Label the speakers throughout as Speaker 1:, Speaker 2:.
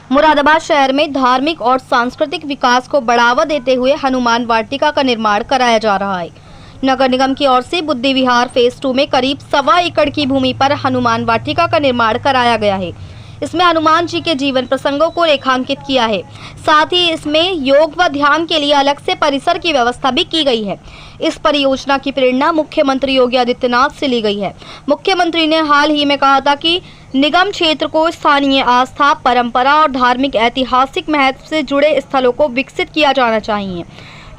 Speaker 1: मुरादाबाद शहर में धार्मिक और सांस्कृतिक विकास को बढ़ावा देते हुए हनुमान वाटिका का निर्माण कराया जा रहा है। नगर निगम की ओर से बुद्धि विहार फेज 2 में करीब 1.25 एकड़ की भूमि पर हनुमान वाटिका का निर्माण कराया गया है। इसमें हनुमान जी के जीवन प्रसंगों को रेखांकित किया है। साथ ही इसमें योग व ध्यान के लिए अलग से परिसर की व्यवस्था भी की गई है। इस परियोजना की प्रेरणा मुख्यमंत्री योगी आदित्यनाथ से ली गई है। मुख्यमंत्री ने हाल ही में कहा था कि निगम क्षेत्र को स्थानीय आस्था, परंपरा और धार्मिक ऐतिहासिक महत्व से जुड़े स्थलों को विकसित किया जाना चाहिए,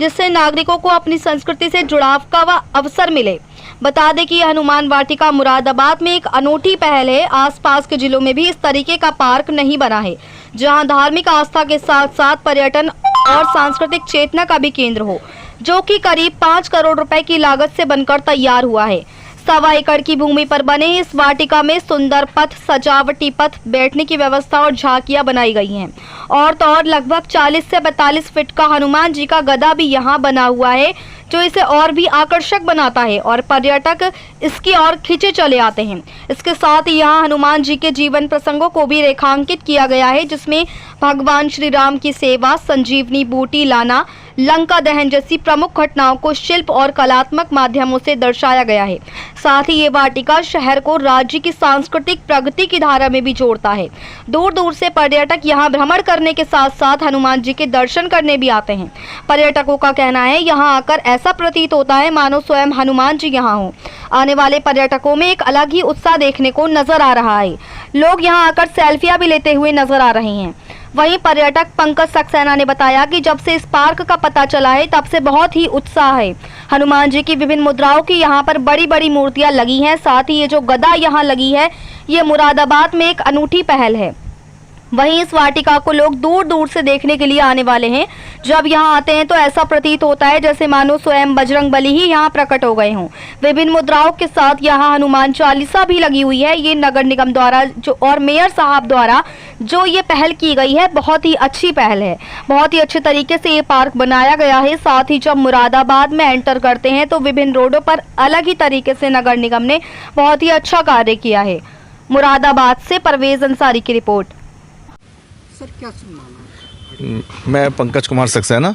Speaker 1: जिससे नागरिकों को अपनी संस्कृति से जुड़ाव का अवसर मिले। बता दें कि हनुमान वाटिका मुरादाबाद में एक अनूठी पहल है। आसपास के जिलों में भी इस तरीके का पार्क नहीं बना है, जहां धार्मिक आस्था के साथ साथ पर्यटन और सांस्कृतिक चेतना का भी केंद्र हो, जो कि करीब 5 करोड़ रुपए की लागत से बनकर तैयार हुआ है। 1.25 एकड़ की भूमि पर बने इस वाटिका में सुंदर पथ, सजावटी पथ, बैठने की व्यवस्था और झांकियां बनाई गई हैं। और तो और लगभग 40 से 42 फीट का हनुमान जी का गदा भी यहां बना हुआ है, जो इसे और भी आकर्षक बनाता है और पर्यटक इसकी ओर खींचे चले आते हैं। इसके साथ ही यहाँ हनुमान जी के जीवन प्रसंगों को भी रेखांकित किया गया है, जिसमें भगवान श्री राम की सेवा, संजीवनी बूटी लाना, लंका दहन जैसी प्रमुख घटनाओं को शिल्प और कलात्मक माध्यमों से दर्शाया गया है। साथ ही ये वाटिका शहर को राज्य की सांस्कृतिक प्रगति की धारा में भी जोड़ता है। दूर दूर से पर्यटक यहाँ भ्रमण करने के साथ साथ हनुमान जी के दर्शन करने भी आते हैं। पर्यटकों का कहना है, यहाँ आकर ऐसा प्रतीत होता है मानो स्वयं हनुमान जी यहाँ हो। आने वाले पर्यटकों में एक अलग ही उत्साह देखने को नजर आ रहा है। लोग यहाँ आकर सेल्फियां भी लेते हुए नजर आ रहे हैं। वहीं पर्यटक पंकज सक्सेना ने बताया कि जब से इस पार्क का पता चला है, तब से बहुत ही उत्साह है। हनुमान जी की विभिन्न मुद्राओं की यहाँ पर बड़ी बड़ी मूर्तियां लगी हैं। साथ ही ये जो गदा यहाँ लगी है, ये मुरादाबाद में एक अनूठी पहल है। वहीं इस वाटिका को लोग दूर दूर से देखने के लिए आने वाले हैं। जब यहाँ आते हैं तो ऐसा प्रतीत होता है जैसे मानो स्वयं बजरंग बली ही यहाँ प्रकट हो गए हों। विभिन्न मुद्राओं के साथ यहाँ हनुमान चालीसा भी लगी हुई है। ये नगर निगम द्वारा और मेयर साहब द्वारा जो ये पहल की गई है, बहुत ही अच्छी पहल है। बहुत ही अच्छे तरीके से ये पार्क बनाया गया है। साथ ही जब मुरादाबाद में एंटर करते हैं तो विभिन्न रोडों पर अलग ही तरीके से नगर निगम ने बहुत ही अच्छा कार्य किया है। मुरादाबाद से परवेज अंसारी की रिपोर्ट।
Speaker 2: सर, क्या सम्मान?
Speaker 3: मैं Pankaj Kumar Saxena,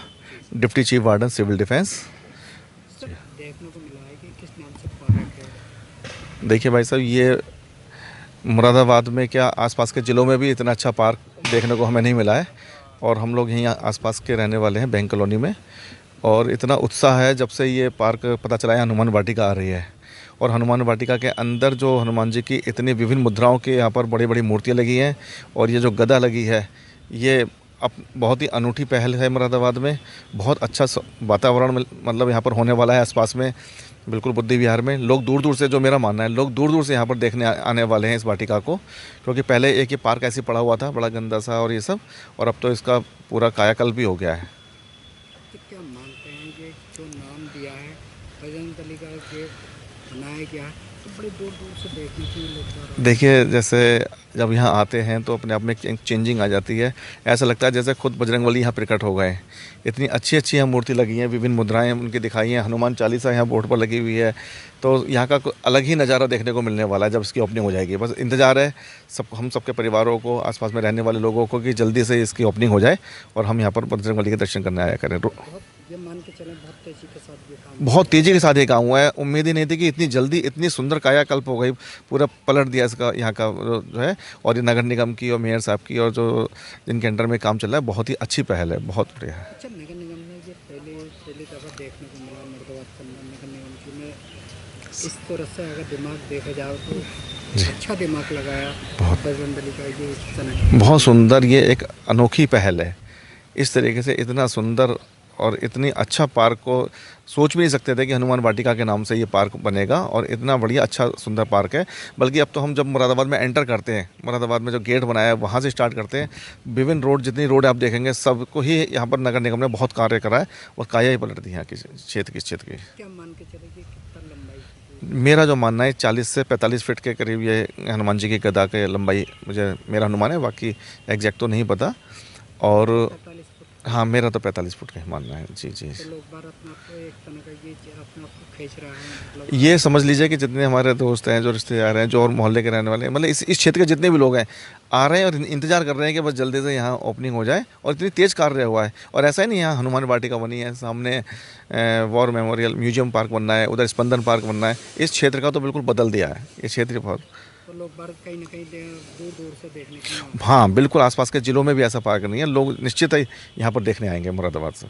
Speaker 3: deputy chief warden civil defence.
Speaker 2: Sir, देखने को मिला है कि किस नाम से पार्क है?
Speaker 3: देखिए भाई साहब, ये मुरादाबाद में क्या आसपास के ज़िलों में भी इतना अच्छा पार्क देखने को हमें नहीं मिला है। और हम लोग यहीं आसपास के रहने वाले हैं, बैंक कॉलोनी में, और इतना उत्साह है जब से ये पार्क पता चला है हनुमान वाटिका आ रही है। और हनुमान वाटिका के अंदर जो हनुमान जी की इतनी विभिन्न मुद्राओं के यहाँ पर बड़ी बड़ी मूर्तियाँ लगी हैं, और ये जो गदा लगी है, ये अब बहुत ही अनूठी पहल है। मुरादाबाद में बहुत अच्छा वातावरण मतलब यहाँ पर होने वाला है आसपास में, बिल्कुल बुद्धि विहार में। लोग दूर दूर से, जो मेरा मानना है, लोग दूर दूर से यहाँ पर देखने आने वाले हैं इस वाटिका को, क्योंकि पहले एक ये पार्क ऐसे पड़ा हुआ था, बड़ा गंदा सा और ये सब, और अब तो इसका पूरा कायाकल्प भी हो गया है।
Speaker 2: तो क्या मानते हैं कि जो नाम दिया है बजरंग बली का, के बनाया गया, तो बड़े दूर दूर से देखने के लिए लोग।
Speaker 3: देखिए, जैसे जब यहाँ आते हैं तो अपने आप में एक चेंजिंग आ जाती है। ऐसा लगता है जैसे खुद बजरंगबली यहाँ प्रकट हो गए। इतनी अच्छी अच्छी यहाँ मूर्ति लगी हैं, विभिन्न मुद्राएं उनकी दिखाई हैं, हनुमान चालीसा यहाँ बोर्ड पर लगी हुई है। तो यहाँ का अलग ही नज़ारा देखने को मिलने वाला है जब इसकी ओपनिंग हो जाएगी। बस इंतज़ार है हम सबके परिवारों को, आसपास में रहने वाले लोगों को, कि जल्दी से इसकी ओपनिंग हो जाए और हम यहाँ पर बजरंगबली के दर्शन करने आया करें।
Speaker 2: ये मान के चलें
Speaker 3: बहुत तेज़ी के साथ ये काम हुआ है। उम्मीद ही नहीं थी कि इतनी जल्दी इतनी सुंदर कायाकल्प हो गई। पूरा पलट दिया इसका यहाँ का जो है। और ये नगर निगम की और मेयर साहब की और जो जिनके अंडर में काम चल रहा है, बहुत ही अच्छी पहल है, बहुत बढ़िया है।
Speaker 2: अच्छा, नगर निगम ने ये पहली दफ़ा देखने को मिला मुरादाबाद नगर निगम की में इस तरह से अगर दिमाग देखा जाए तो अच्छा दिमाग लगाया बजरंग बली का। ये
Speaker 3: बहुत सुंदर, ये एक अनोखी पहल है। इस तरीके से इतना सुंदर और इतनी अच्छा पार्क को सोच भी नहीं सकते थे कि हनुमान वाटिका के नाम से ये पार्क बनेगा, और इतना बढ़िया अच्छा सुंदर पार्क है। बल्कि अब तो हम जब मुरादाबाद में एंटर करते हैं, मुरादाबाद में जो गेट बनाया है वहाँ से स्टार्ट करते हैं, विभिन्न रोड, जितनी रोड आप देखेंगे, सबको ही यहाँ पर नगर निगम ने बहुत कार्य करा है और काया ही पलट दी यहाँ की क्षेत्र की।
Speaker 2: क्या मान के चले कि कितना लंबाई?
Speaker 3: मेरा जो मानना है 40 से 45 फीट के करीब ये हनुमान जी की गदा की लंबाई, मेरा अनुमान है, बाकी एग्जैक्ट तो नहीं पता। और हाँ, मेरा तो 45 फुट का ही मानना है। जी जी।
Speaker 2: तो लोग बार अपने आप को एक तरह का ये अपने आप को खींच रहा है मतलब।
Speaker 3: ये समझ लीजिए कि जितने हमारे दोस्त हैं, जो रिश्तेदार हैं, जो और मोहल्ले के रहने वाले हैं, मतलब इस क्षेत्र के जितने भी लोग हैं, आ रहे हैं और इंतजार कर रहे हैं कि बस जल्दी से यहाँ ओपनिंग हो जाए। और इतनी तेज़ कार्य हुआ है। और ऐसा ही नहीं, यहाँ हनुमान वाटिका बनी है, सामने वॉर मेमोरियल म्यूजियम पार्क बनना है, उधर स्पंदन पार्क बनना है। इस क्षेत्र का तो बिल्कुल बदल दिया है ये क्षेत्र बहुत।
Speaker 2: तो लोग बार कहीं ना कहीं दूर दूर से देखने के लिए आते हैं।
Speaker 3: हाँ बिल्कुल, आसपास के ज़िलों में भी ऐसा पार्क नहीं है, लोग निश्चित ही यहाँ पर देखने आएंगे मुरादाबाद से।